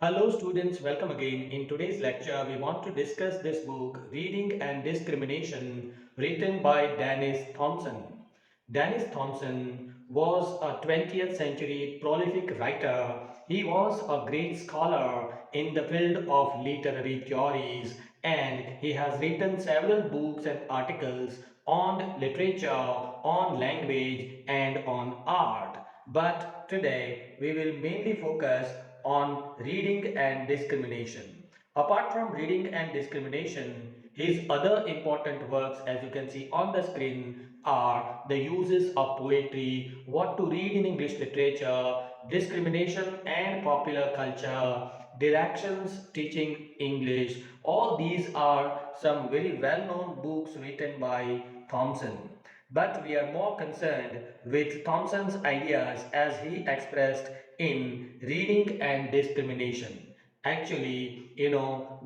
Hello students, welcome again. In today's lecture, we want to discuss this book, Reading and Discrimination, written by Denys Thomson. Denys Thomson was a 20th century prolific writer. He was a great scholar in the field of literary theories, and he has written several books and articles on literature, on language, and on art. But today we will mainly focus on reading and discrimination. Apart from reading and discrimination, his other important works, as you can see on the screen, are the uses of poetry, what to read in English literature, discrimination and popular culture, directions teaching English. All these are some very well-known books written by Thomson. But we are more concerned with Thomson's ideas as he expressed in Reading and Discrimination. Actually,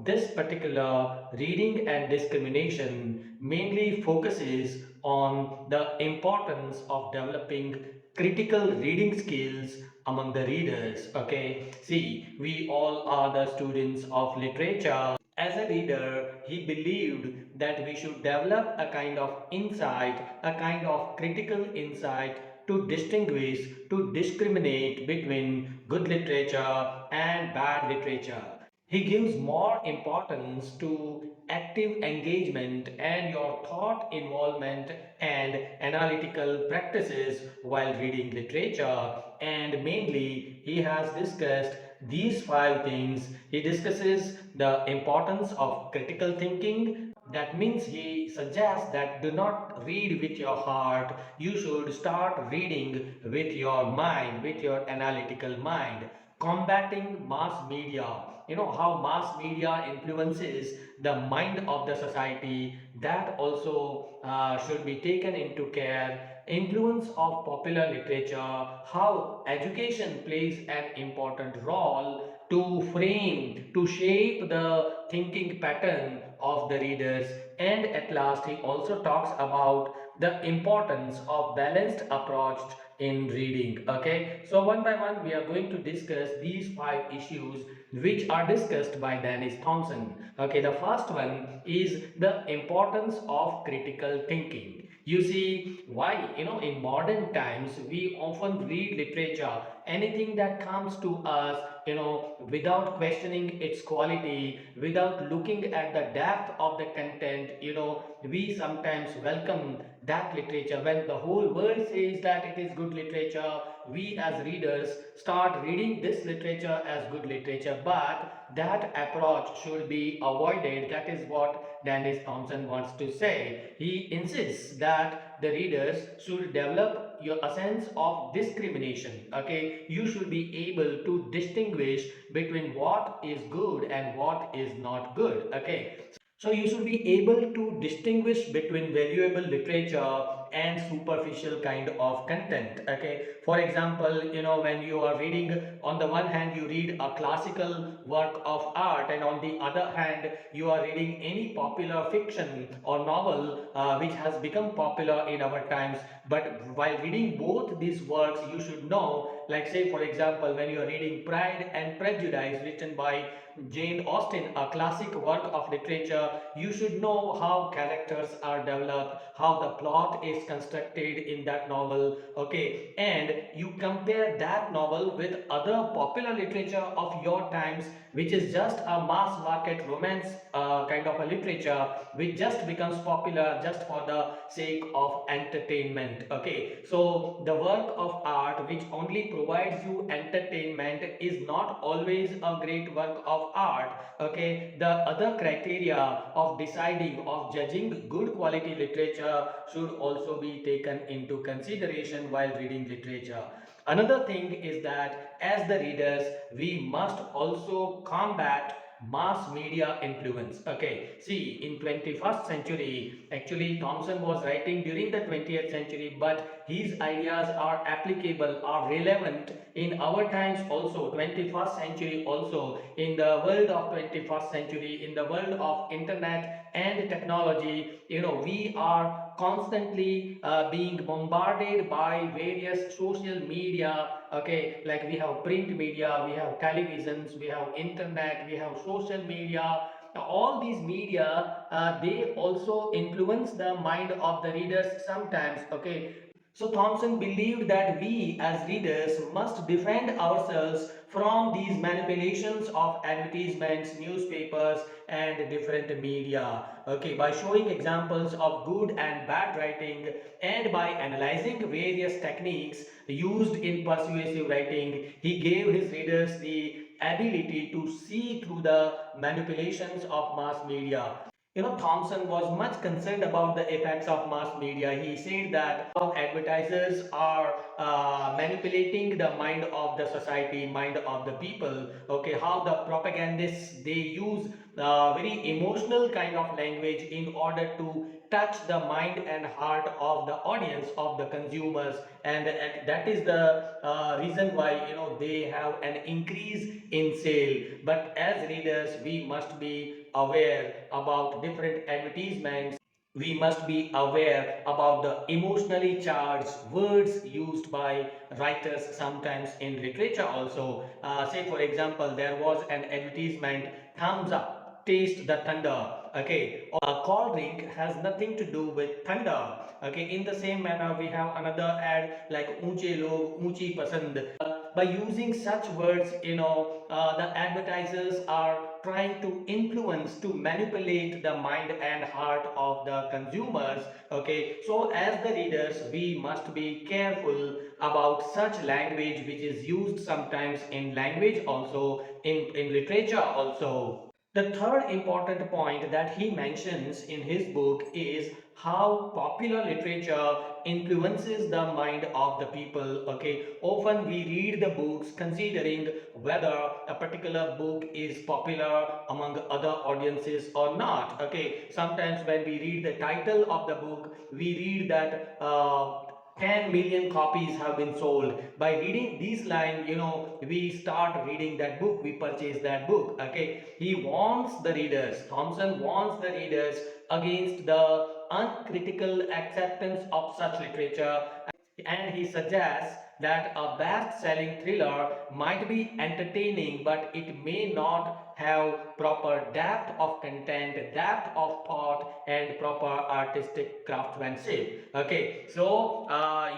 this particular Reading and Discrimination mainly focuses on the importance of developing critical reading skills among the readers. Okay, see, we all are the students of literature. As a reader, he believed that we should develop a kind of insight, a kind of critical insight to distinguish, to discriminate between good literature and bad literature. He gives more importance to active engagement and your thought involvement and analytical practices while reading literature. And mainly, he has discussed these five things. He discusses the importance of critical thinking. That means he suggests that do not read with your heart. You should start reading with your mind, with your analytical mind. Combating mass media. You know how mass media influences the mind of the society. That also should be taken into care. Influence of popular literature, how education plays an important role to frame, to shape the thinking pattern of the readers. And at last, he also talks about the importance of balanced approach in reading. Okay, so one by one, we are going to discuss these five issues which are discussed by Denys Thomson. Okay, the first one is the importance of critical thinking. You see, why, in modern times, we often read literature, anything that comes to us, without questioning its quality, without looking at the depth of the content, we sometimes welcome that literature. When the whole world says that it is good literature, we as readers start reading this literature as good literature, but that approach should be avoided. That is what Denys Thomson wants to say. He insists that the readers should develop a sense of discrimination. Okay, you should be able to distinguish between what is good and what is not good. Okay, so you should be able to distinguish between valuable literature and superficial kind of content. Okay, for example, when you are reading, on the one hand you read a classical work of art, and on the other hand you are reading any popular fiction or novel which has become popular in our times. But while reading both these works, you should know, like say for example, when you are reading Pride and Prejudice written by Jane Austen, a classic work of literature, you should know how characters are developed, how the plot is constructed in that novel. Okay, and you compare that novel with other popular literature of your times, which is just a mass market romance kind of a literature, which just becomes popular just for the sake of entertainment. Okay, so the work of art which only provides you entertainment is not always a great work of art. Okay, the other criteria of deciding, of judging good quality literature should also be taken into consideration while reading literature. Another thing is that as the readers, we must also combat mass media influence. Okay, see, in 21st century, actually Thomson was writing during the 20th century, but his ideas are applicable, are relevant in our times also, 21st century also, in the world of 21st century, in the world of internet and technology. We are constantly being bombarded by various social media. Okay, like we have print media, we have televisions, we have internet, we have social media. All these media, they also influence the mind of the readers sometimes. Okay, so Thomson believed that we as readers must defend ourselves from these manipulations of advertisements, newspapers, and different media. Okay, by showing examples of good and bad writing and by analyzing various techniques used in persuasive writing, he gave his readers the ability to see through the manipulations of mass media. Thompson was much concerned about the effects of mass media. He said that how advertisers are manipulating the mind of the society, mind of the people. Okay, how the propagandists they use very emotional kind of language in order to touch the mind and heart of the audience of the consumers, and that is the reason why they have an increase in sale. But as readers we must be aware about different advertisements. We must be aware about the emotionally charged words used by writers sometimes in literature also. Say for example, there was an advertisement, thumbs up, taste the thunder. Okay, a cold drink has nothing to do with thunder. Okay, in the same manner we have another ad like unche log unchi pasand. By using such words, the advertisers are trying to influence, to manipulate the mind and heart of the consumers. Okay, so as the readers we must be careful about such language which is used sometimes in language also, in literature also. The third important point that he mentions in his book is how popular literature influences the mind of the people. Okay, often we read the books considering whether a particular book is popular among other audiences or not. Okay, sometimes when we read the title of the book, we read that 10 million copies have been sold. By reading these lines, we start reading that book, we purchase that book. Okay, he warns the readers, Thomson warns the readers against the uncritical acceptance of such literature, and he suggests that a best-selling thriller might be entertaining, but it may not have proper depth of content, depth of thought, and proper artistic craftsmanship. Okay, so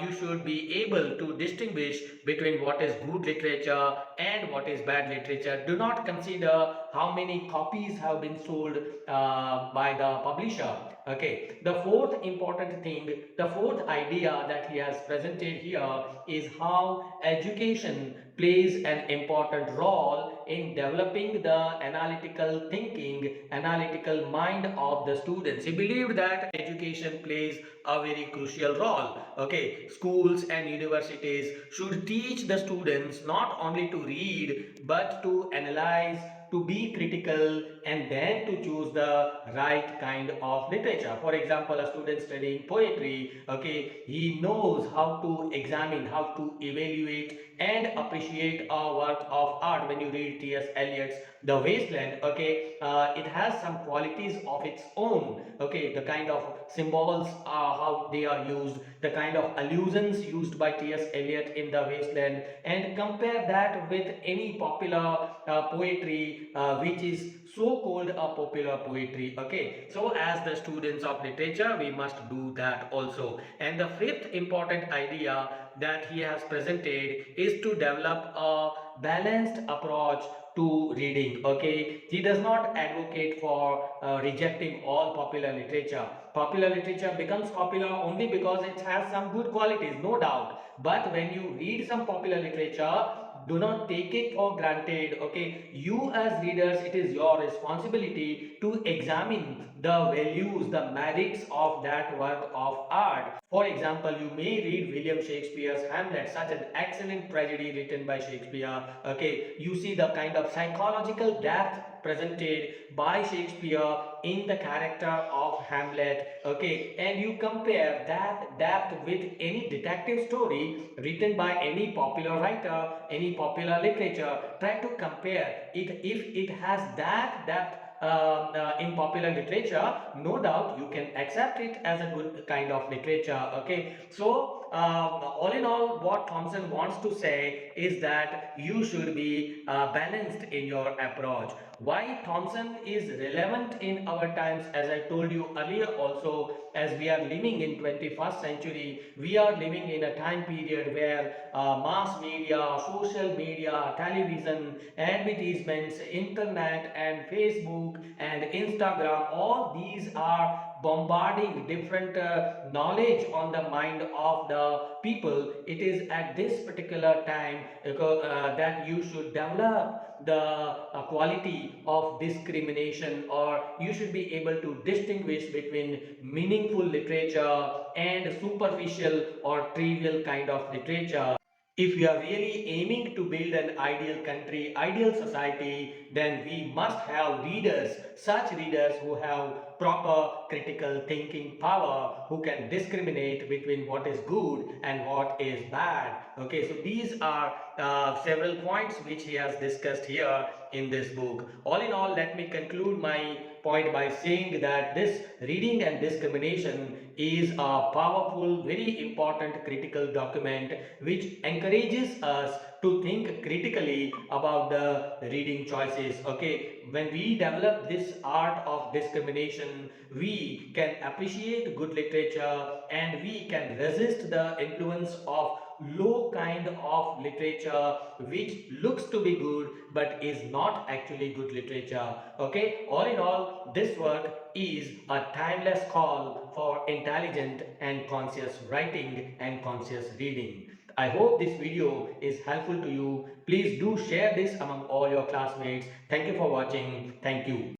you should be able to distinguish between what is good literature and what is bad literature. Do not consider how many copies have been sold by the publisher. Okay, the fourth important thing, the fourth idea that he has presented here is how education plays an important role in developing the analytical thinking, analytical mind of the students. He believed that education plays a very crucial role. Okay, schools and universities should teach the students not only to read but to analyze, to be critical, and then to choose the right kind of literature. For example, a student studying poetry, okay, he knows how to examine, how to evaluate and appreciate a work of art. When you read T.S. Eliot's The Wasteland, okay, it has some qualities of its own. Okay, the kind of symbols, how they are used, the kind of allusions used by T.S. Eliot in The Wasteland, and compare that with any popular poetry which is so called a popular poetry. Okay, so as the students of literature we must do that also. And the fifth important idea that he has presented is to develop a balanced approach to reading. Okay, he does not advocate for rejecting all popular literature. Popular literature becomes popular only because it has some good qualities, no doubt. But when you read some popular literature, do not take it for granted. Okay, you as readers, it is your responsibility to examine the values, the merits of that work of art. For example, you may read William Shakespeare's Hamlet, such an excellent tragedy written by Shakespeare. Okay, you see the kind of psychological depth presented by Shakespeare in the character of Hamlet. Okay, and you compare that depth with any detective story written by any popular writer, any popular literature. Try to compare it. If it has that depth in popular literature, no doubt you can accept it as a good kind of literature. Okay, so all in all, what Thompson wants to say is that you should be balanced in your approach. Why Thompson is relevant in our times, as I told you earlier also, as we are living in 21st century, we are living in a time period where mass media, social media, television, advertisements, internet and Facebook and Instagram, all these are bombarding different knowledge on the mind of the people. It is at this particular time that you should develop the quality of discrimination, or you should be able to distinguish between meaningful literature and superficial or trivial kind of literature. If we are really aiming to build an ideal country, ideal society, then we must have readers, such readers who have proper critical thinking power, who can discriminate between what is good and what is bad. Okay, so these are several points which he has discussed here in this book. All in all, let me conclude my point by saying that this reading and discrimination is a powerful, very important critical document which encourages us to think critically about the reading choices. Okay, when we develop this art of discrimination, we can appreciate good literature and we can resist the influence of low kind of literature which looks to be good but is not actually good literature. Okay, all in all, this work is a timeless call for intelligent and conscious writing and conscious reading. I hope this video is helpful to you. Please do share this among all your classmates. Thank you for watching. Thank you.